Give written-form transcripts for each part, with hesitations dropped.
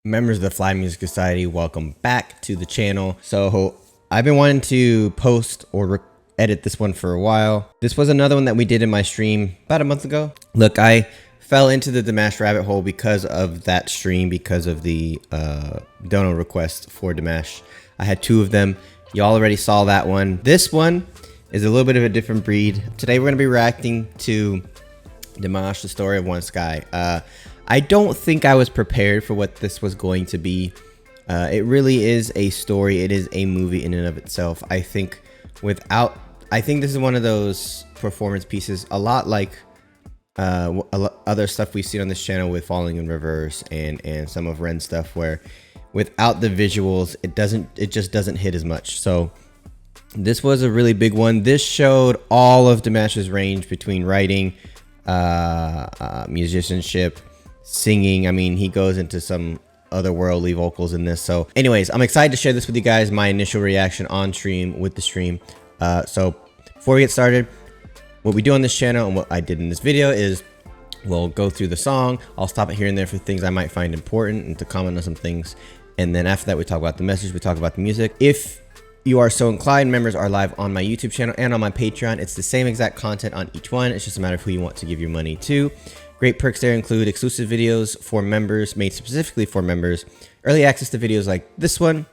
Members of the Fly Music Society, welcome back to the channel. So I've been wanting to post or edit this one for a while. This was another one that we did in my stream about a month ago. Look, I fell into the Dimash rabbit hole because of that stream, because of the dono request for Dimash. I had two of them. Y'all already saw that one. This one is a little bit of a different breed. Today we're going to be reacting to Dimash, the story of one sky. I don't think I was prepared for what this was going to be. It really is a story. It is a movie in and of itself. I think this is one of those performance pieces, a lot like other stuff we've seen on this channel with Falling in Reverse and some of Ren's stuff, where without the visuals, it just doesn't hit as much. So this was a really big one. This showed all of Dimash's range between writing, musicianship, singing. I mean, he goes into some otherworldly vocals in this. So anyways, I'm excited to share this with you guys, my initial reaction on stream with the stream. So before we get started, what we do on this channel and what I did in this video is we'll go through the song. I'll stop it here and there for things I might find important and to comment on some things. And then after that, we talk about the message, we talk about the music. If you are so inclined, members are live on my YouTube channel and on my Patreon. It's the same exact content on each one. It's just a matter of who you want to give your money to. Great perks there include exclusive videos for members, made specifically for members, early access to videos like this one,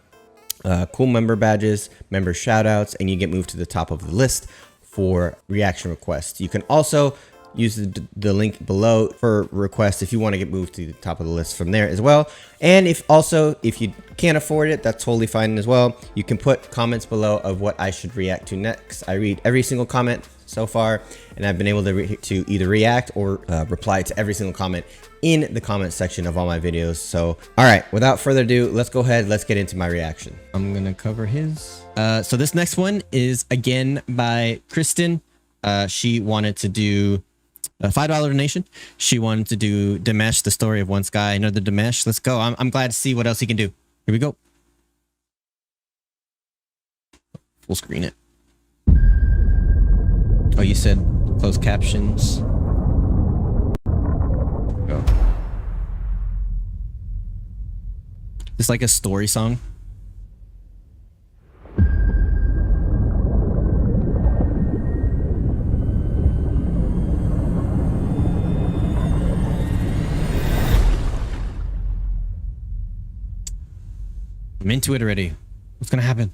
cool member badges, member shoutouts, and you get moved to the top of the list for reaction requests. You can also use the link below for requests if you want to get moved to the top of the list from there as well. And if you can't afford it, that's totally fine as well. You can put comments below of what I should react to next. I read every single comment so far, and I've been able to either react or reply to every single comment in the comment section of all my videos. So all right, without further ado, let's go ahead, let's get into my reaction. I'm gonna cover his. So this next one is again by Kristen. She wanted to do a $5 donation. She wanted to do Dimash, the story of one sky. Another Dimash. Let's go. I'm glad to see what else he can do. Here we go. Full screen it. Oh, you said closed captions. Go. It's like a story song. I'm into it already. What's gonna happen?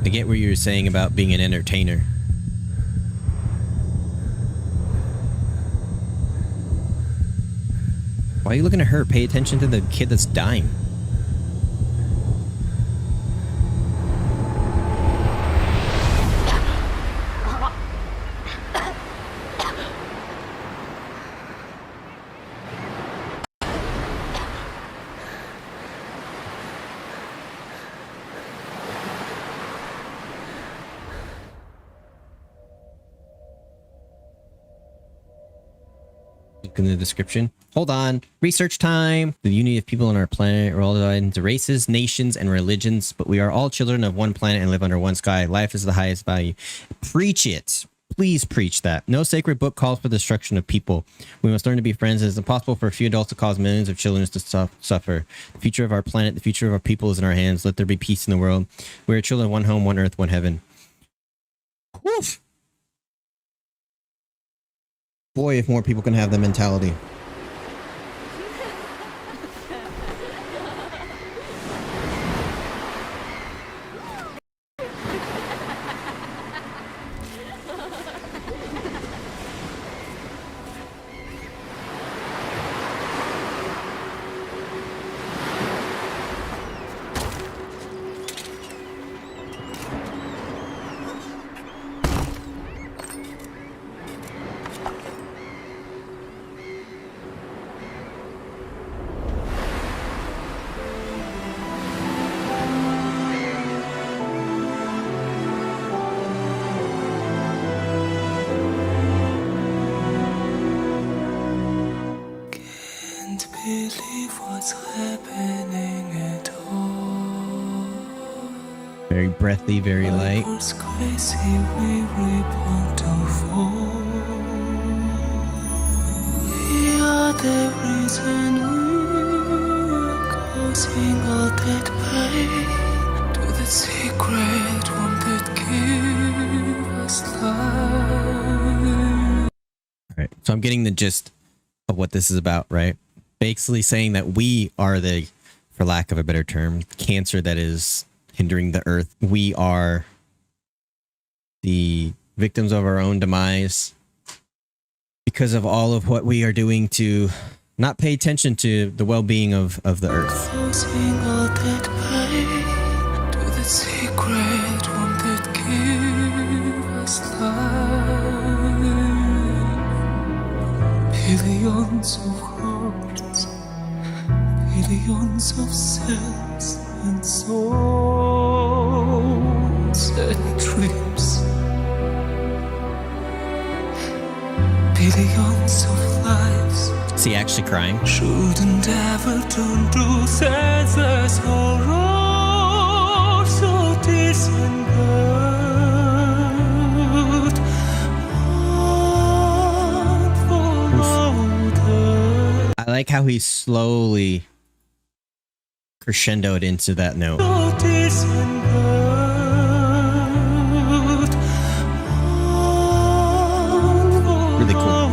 I get what you were saying about being an entertainer. Why are you looking at her? Pay attention to the kid that's dying. In the description. Hold on. Research time. The unity of people on our planet are all divided into races, nations, and religions, but we are all children of one planet and live under one sky. Life is the highest value. Preach it. Please preach that. No sacred book calls for the destruction of people. We must learn to be friends. It is impossible for a few adults to cause millions of children to suffer. The future of our planet, the future of our people is in our hands. Let there be peace in the world. We are children of one home, one earth, one heaven. Woof. Boy, if more people can have that mentality. Very breathy, very light. We are the reason we're causing all that pain, to the secret one that gives us life. Alright, so I'm getting the gist of what this is about, right? Basically saying that we are the, for lack of a better term, cancer that is hindering the earth. We are the victims of our own demise because of all of what we are doing to not pay attention to the well-being of the earth. Causing all that pain, to the secret one that gives us life. Billions of hearts, billions of cells and souls and dreams, billions of lives. Is he actually crying? Shouldn't ever turn to senseless horror, so disembarked, unfolded. I like how he slowly crescendoed into that note. So disembarked, Really cool.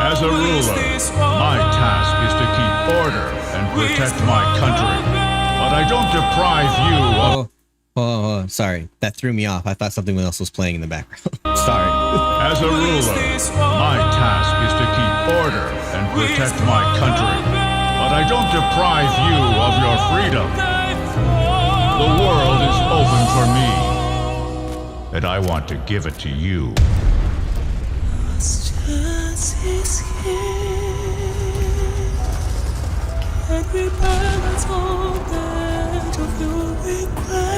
As a ruler, my task is to keep order and protect my country. But I don't deprive you of... Oh, sorry. That threw me off. I thought something else was playing in the background. Sorry. As a ruler, my task is to keep order and protect my country. But I don't deprive you of your freedom. The world is open for me, and I want to give it to you. Is here. Can we balance all that of your regret?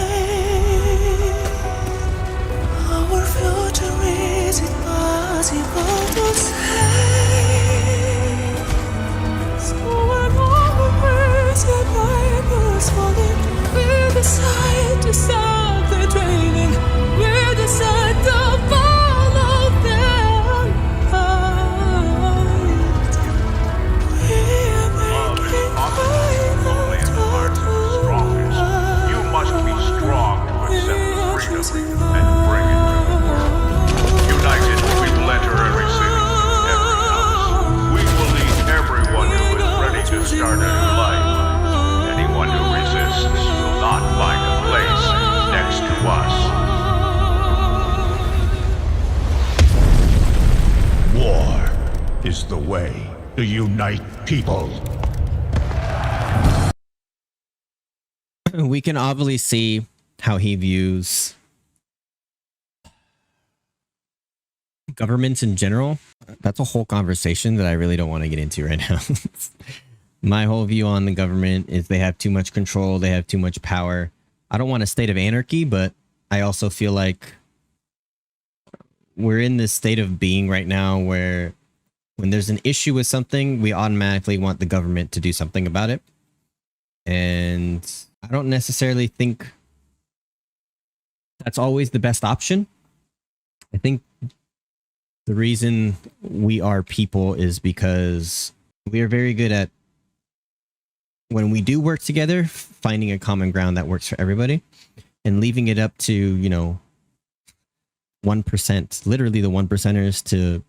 Our future, is it possible to say? So when all the words and Bibles falling, we decide to stop the training. We decide to follow them. Start a new life. Anyone who resists will not find a place next to us. War is the way to unite people. We can obviously see how he views governments in general. That's a whole conversation that I really don't want to get into right now. My whole view on the government is they have too much control. They have too much power. I don't want a state of anarchy, but I also feel like we're in this state of being right now where when there's an issue with something, we automatically want the government to do something about it. And I don't necessarily think that's always the best option. I think the reason we are people is because we are very good at, when we do work together, finding a common ground that works for everybody and leaving it up to, you know, 1%, literally the 1%ers to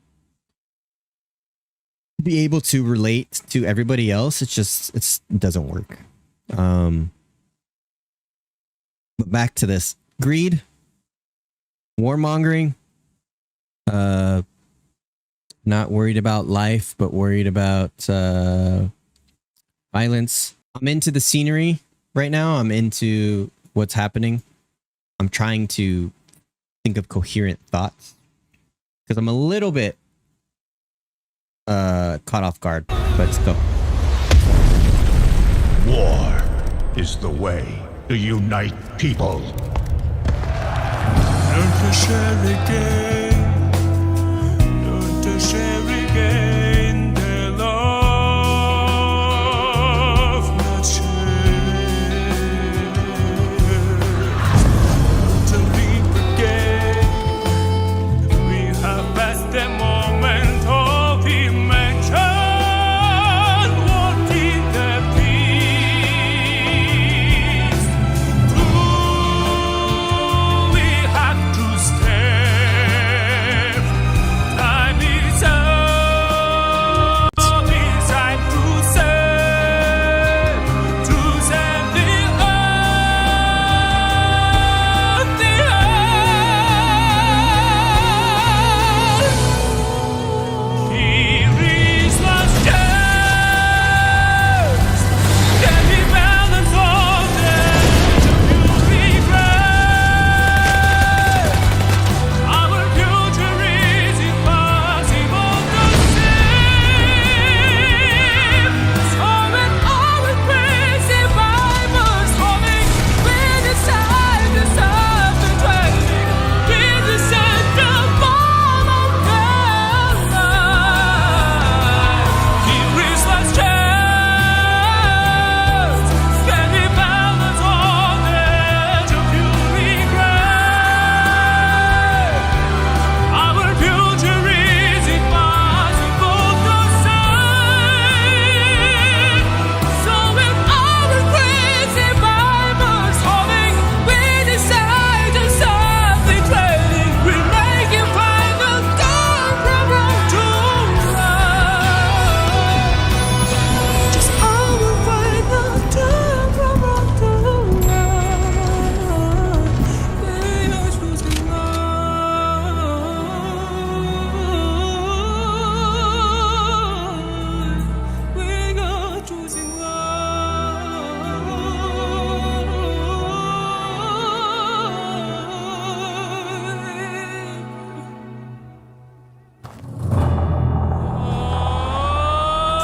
be able to relate to everybody else. It doesn't work. But back to this greed, warmongering, not worried about life, but worried about violence. I'm into the scenery right now. I'm into what's happening. I'm trying to think of coherent thoughts because I'm a little bit caught off guard. But let's go. War is the way to unite people. Don't to share again. Don't to share again the love.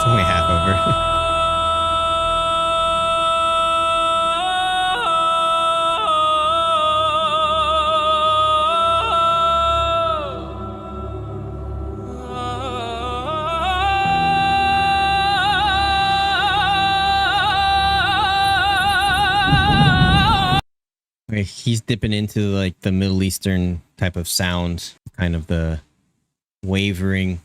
only half over. He's dipping into like the Middle Eastern type of sound, kind of the wavering,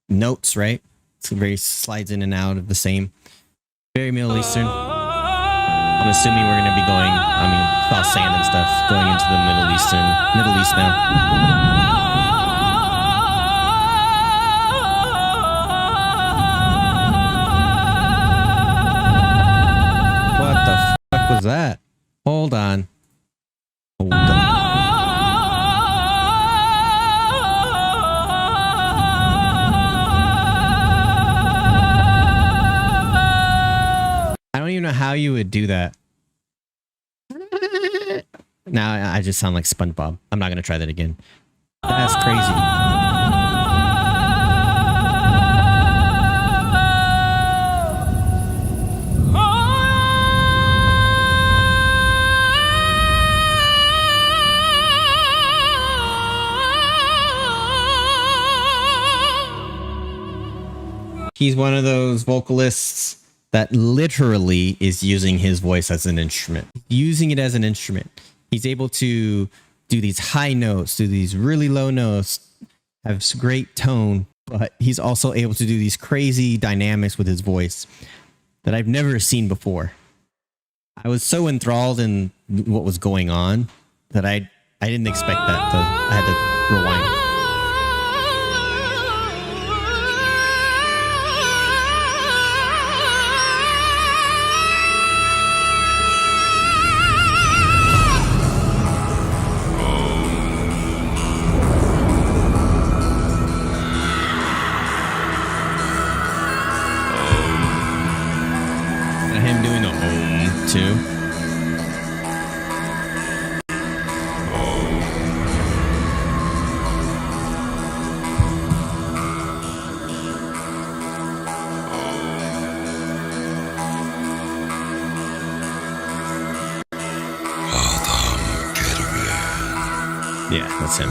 notes, right? It's very slides in and out of the same, very Middle Eastern. I'm assuming we're gonna be going. I mean, it's all sand and stuff, going into the Middle East now. What was that? Hold on. Hold on. I don't even know how you would do that. Now I just sound like SpongeBob. I'm not gonna try that again. That's crazy. He's one of those vocalists that literally is using his voice as an instrument. Using it as an instrument. He's able to do these high notes, do these really low notes, have great tone, but he's also able to do these crazy dynamics with his voice that I've never seen before. I was so enthralled in what was going on that I didn't expect that. I had to rewind. Him doing a home too. Yeah, that's him.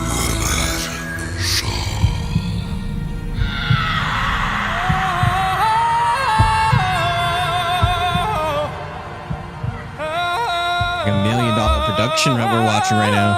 $1 million production that we're watching right now.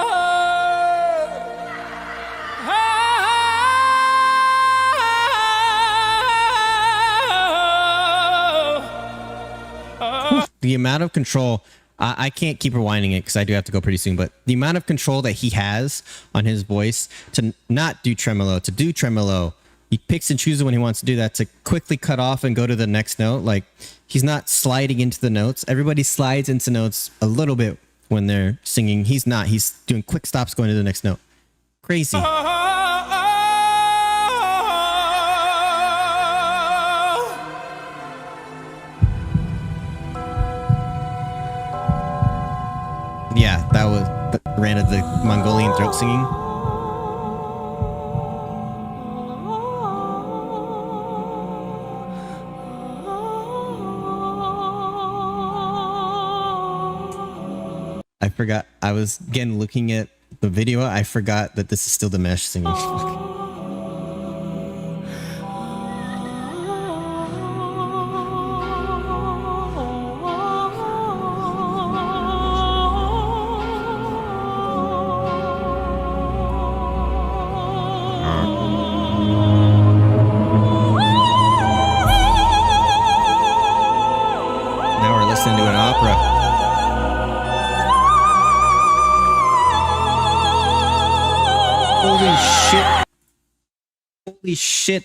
The amount of control, I can't keep rewinding it because I do have to go pretty soon, but the amount of control that he has on his voice to not do tremolo, to do tremolo, he picks and chooses when he wants to do that, to quickly cut off and go to the next note. Like, he's not sliding into the notes. Everybody slides into notes a little bit when they're singing. He's not. He's doing quick stops going to the next note. Crazy. Yeah, that was ran of the Mongolian throat singing. I forgot. I was again looking at the video. I forgot that this is still Dimash singing. Now we're listening to an opera. Holy shit. Holy shit.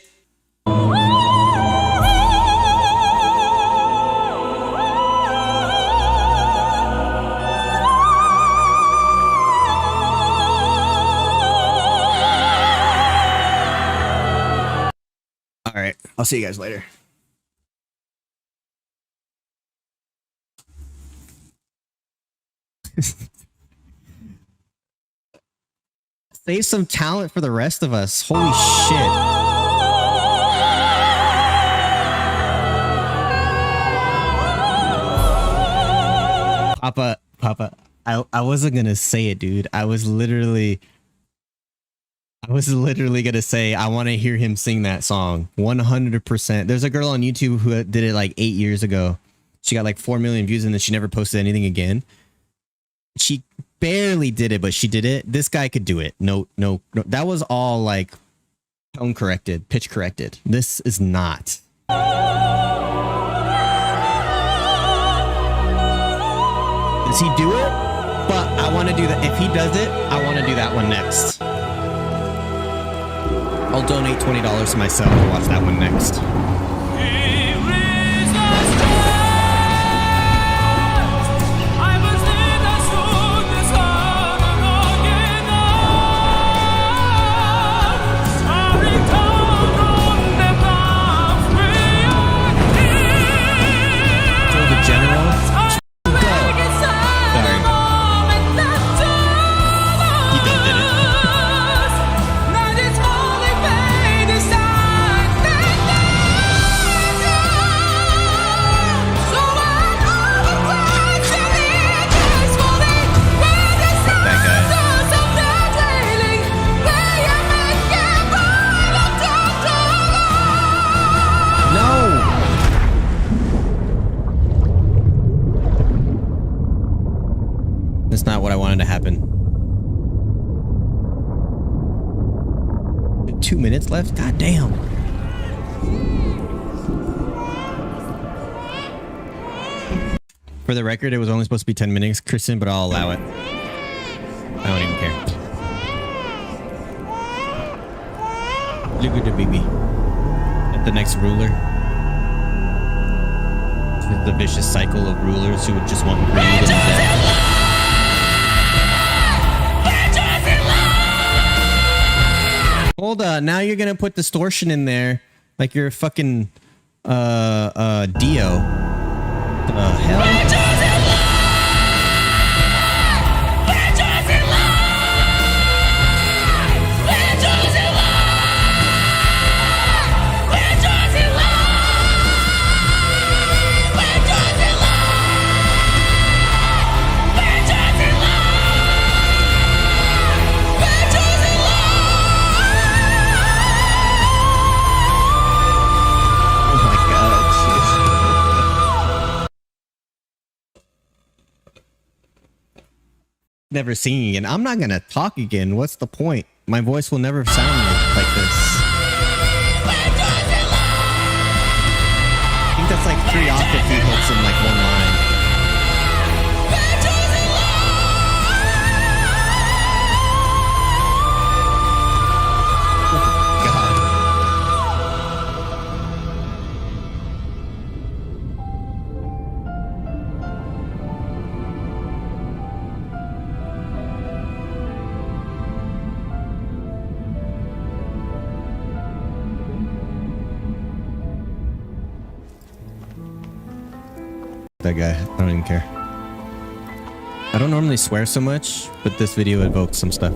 All right. I'll see you guys later. Save some talent for the rest of us. Holy shit. wasn't gonna say it, dude. I was literally gonna say I want to hear him sing that song 100%. There's a girl on YouTube who did it like 8 years ago. She got like 4 million views and then she never posted anything again. She barely did it, but she did it. This guy could do it. No. That was all like tone corrected, pitch corrected. This is not. Does he do it? But I want to do that. If he does it, I want to do that one next. I'll donate $20 to myself to watch that one next. That's not what I wanted to happen. 2 minutes left? God damn. For the record, it was only supposed to be 10 minutes, Kristen, but I'll allow it. I don't even care. Look at the baby. At the next ruler. The vicious cycle of rulers who would just want greed and death. Hold on, now you're gonna put distortion in there like you're a fucking Dio. The hell? Never singing again. I'm not gonna talk again. What's the point? My voice will never sound like this. I think that's like 3 octave hits in like one line. That guy, I don't even care. I don't normally swear so much, but this video evokes some stuff.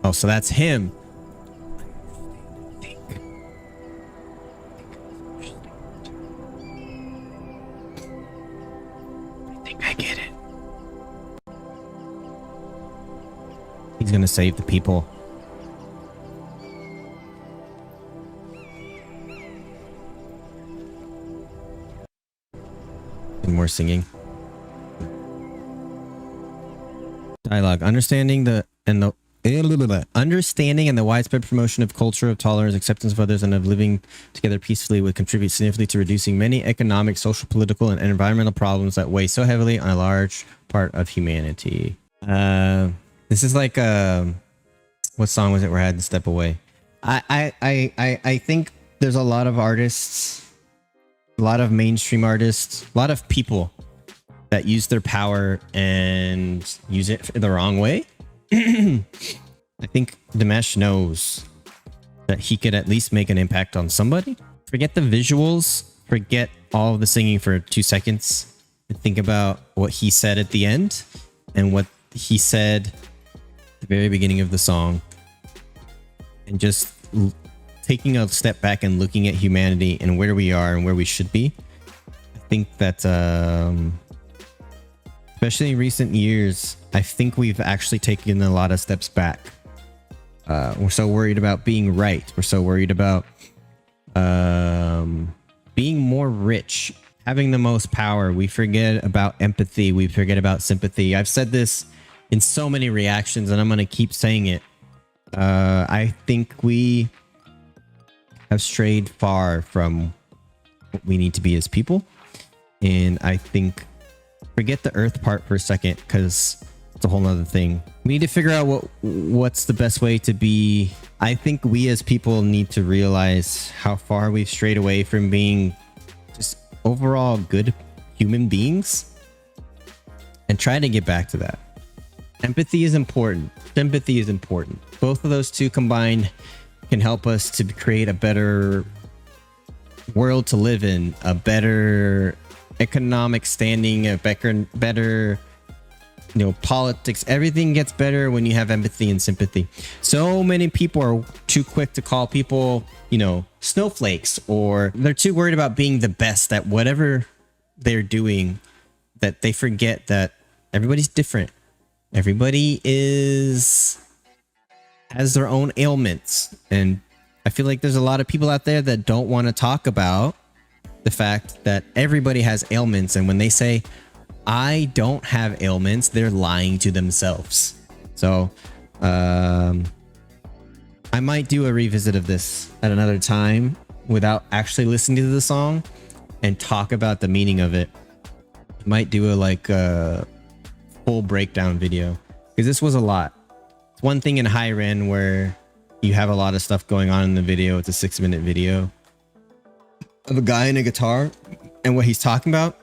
Oh, so that's him. He's gonna save the people. And more singing. Dialogue. Understanding and the widespread promotion of culture of tolerance, acceptance of others, and of living together peacefully would contribute significantly to reducing many economic, social, political, and environmental problems that weigh so heavily on a large part of humanity. This is like what song was it where I had to step away? I think there's a lot of artists, a lot of mainstream artists, a lot of people that use their power and use it the wrong way. I think Dimash knows that he could at least make an impact on somebody. Forget the visuals, forget all of the singing for 2 seconds, and think about what he said at the end and what he said at the very beginning of the song, and just taking a step back and looking at humanity and where we are and where we should be. I think that especially in recent years, I think we've actually taken a lot of steps back. We're so worried about being right. We're so worried about being more rich, having the most power. We forget about empathy. We forget about sympathy. I've said this in so many reactions, and I'm going to keep saying it. I think we have strayed far from what we need to be as people. And I think, forget the earth part for a second, because it's a whole nother thing. We need to figure out what's the best way to be. I think we as people need to realize how far we've strayed away from being just overall good human beings and try to get back to that. Empathy is important. Sympathy is important. Both of those two combined can help us to create a better world to live in, a better economic standing, a better politics. Everything gets better when you have empathy and sympathy. So many people are too quick to call people, snowflakes, or they're too worried about being the best at whatever they're doing that they forget that everybody's different. Everybody has their own ailments. And I feel like there's a lot of people out there that don't want to talk about the fact that everybody has ailments. And when they say, I don't have ailments, they're lying to themselves. So I might do a revisit of this at another time without actually listening to the song and talk about the meaning of it. Might do a full breakdown video, because this was a lot. It's one thing in high ren where you have a lot of stuff going on in the video. It's a 6-minute video of a guy and a guitar, and what he's talking about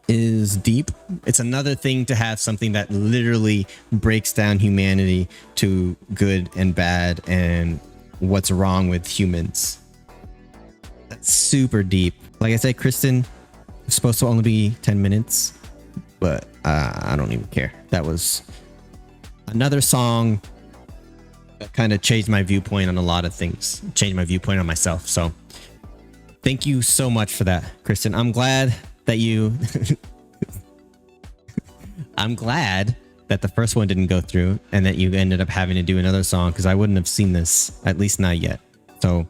is deep. It's another thing to have something that literally breaks down humanity to good and bad and what's wrong with humans. That's super deep. Like I said, Kristen, it's supposed to only be 10 minutes, but I don't even care. That was another song that kind of changed my viewpoint on a lot of things, changed my viewpoint on myself. So thank you so much for that, Kristen. I'm glad that I'm glad that the first one didn't go through and that you ended up having to do another song, because I wouldn't have seen this, at least not yet. So